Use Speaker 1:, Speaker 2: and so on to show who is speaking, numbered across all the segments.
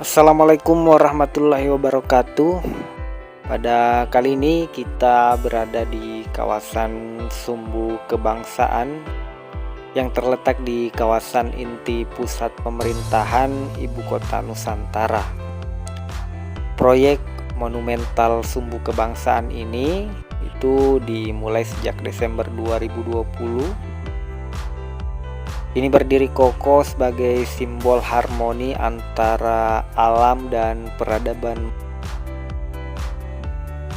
Speaker 1: Assalamualaikum warahmatullahi wabarakatuh. Pada kali ini kita berada di kawasan Sumbu Kebangsaan yang terletak di kawasan inti pusat pemerintahan Ibu Kota Nusantara. Proyek monumental Sumbu Kebangsaan ini itu dimulai sejak Desember 2020. Ini berdiri kokoh sebagai simbol harmoni antara alam dan peradaban.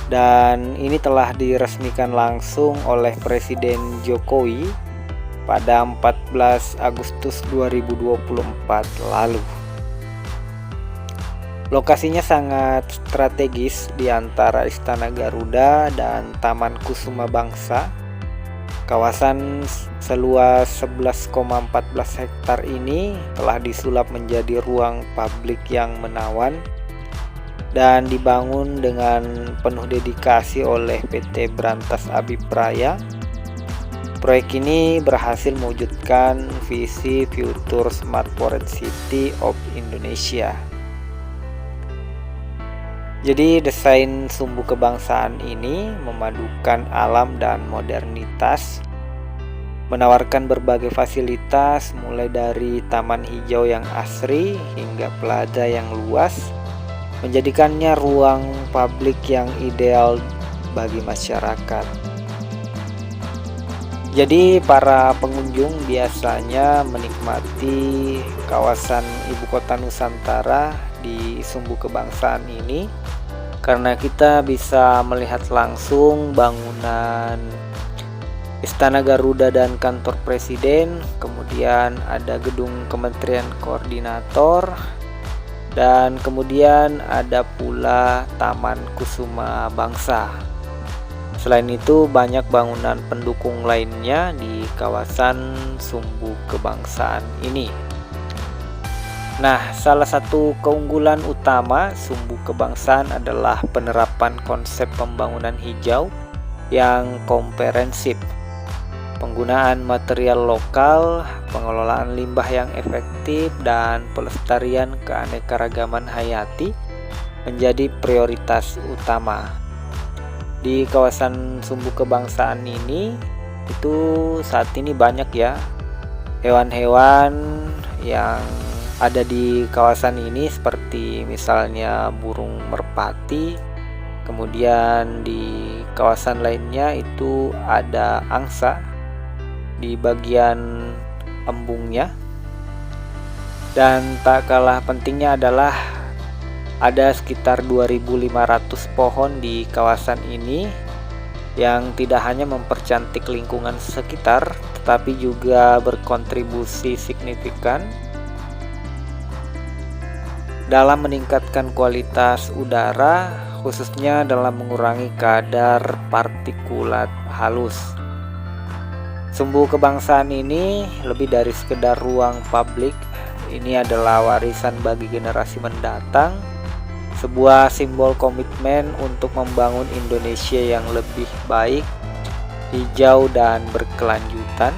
Speaker 1: Dan ini telah diresmikan langsung oleh Presiden Jokowi pada 14 Agustus 2024 lalu. Lokasinya sangat strategis di antara Istana Garuda dan Taman Kusuma Bangsa. Kawasan seluas 11,14 hektar ini telah disulap menjadi ruang publik yang menawan dan dibangun dengan penuh dedikasi oleh PT Brantas Abipraya. Proyek ini berhasil mewujudkan visi Future Smart Forest City of Indonesia. Jadi desain Sumbu Kebangsaan ini memadukan alam dan modernitas, menawarkan berbagai fasilitas mulai dari taman hijau yang asri hingga plaza yang luas, menjadikannya ruang publik yang ideal bagi masyarakat. Jadi para pengunjung biasanya menikmati kawasan Ibu Kota Nusantara di Sumbu Kebangsaan ini karena kita bisa melihat langsung bangunan Istana Garuda dan kantor Presiden, kemudian ada gedung Kementerian Koordinator, dan kemudian ada pula Taman Kusuma Bangsa. Selain itu banyak bangunan pendukung lainnya di kawasan Sumbu Kebangsaan ini. Nah, salah satu keunggulan utama Sumbu Kebangsaan adalah penerapan konsep pembangunan hijau yang komprehensif, penggunaan material lokal, pengelolaan limbah yang efektif, dan pelestarian keanekaragaman hayati menjadi prioritas utama. Di kawasan Sumbu Kebangsaan ini itu saat ini banyak ya hewan-hewan yang ada di kawasan ini, seperti misalnya burung merpati. Kemudian di kawasan lainnya itu ada angsa di bagian embungnya. Dan tak kalah pentingnya adalah ada sekitar 2.500 pohon di kawasan ini yang tidak hanya mempercantik lingkungan sekitar, tetapi juga berkontribusi signifikan dalam meningkatkan kualitas udara, khususnya dalam mengurangi kadar partikulat halus. Sumbu Kebangsaan ini lebih dari sekedar ruang publik. Ini adalah warisan bagi generasi mendatang, sebuah simbol komitmen untuk membangun Indonesia yang lebih baik, hijau, dan berkelanjutan.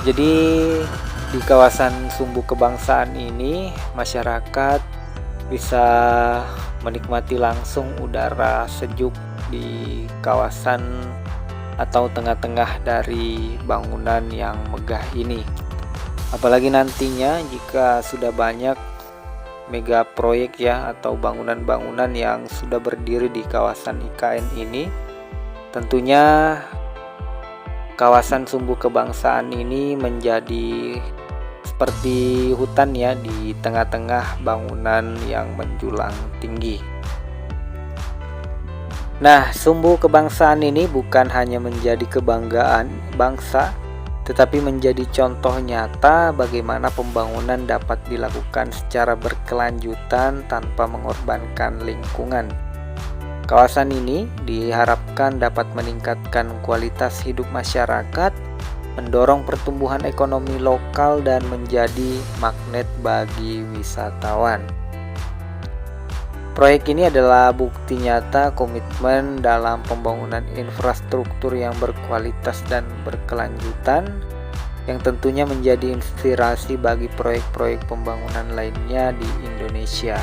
Speaker 1: Jadi di kawasan Sumbu Kebangsaan ini masyarakat bisa menikmati langsung udara sejuk di kawasan atau tengah-tengah dari bangunan yang megah ini. Apalagi nantinya jika sudah banyak mega proyek ya atau bangunan-bangunan yang sudah berdiri di kawasan IKN ini, tentunya kawasan Sumbu Kebangsaan ini menjadi seperti hutan ya di tengah-tengah bangunan yang menjulang tinggi. Nah, Sumbu Kebangsaan ini bukan hanya menjadi kebanggaan bangsa, tetapi menjadi contoh nyata bagaimana pembangunan dapat dilakukan secara berkelanjutan tanpa mengorbankan lingkungan. Kawasan ini diharapkan dapat meningkatkan kualitas hidup masyarakat, mendorong pertumbuhan ekonomi lokal, dan menjadi magnet bagi wisatawan. Proyek ini adalah bukti nyata komitmen dalam pembangunan infrastruktur yang berkualitas dan berkelanjutan, yang tentunya menjadi inspirasi bagi proyek-proyek pembangunan lainnya di Indonesia.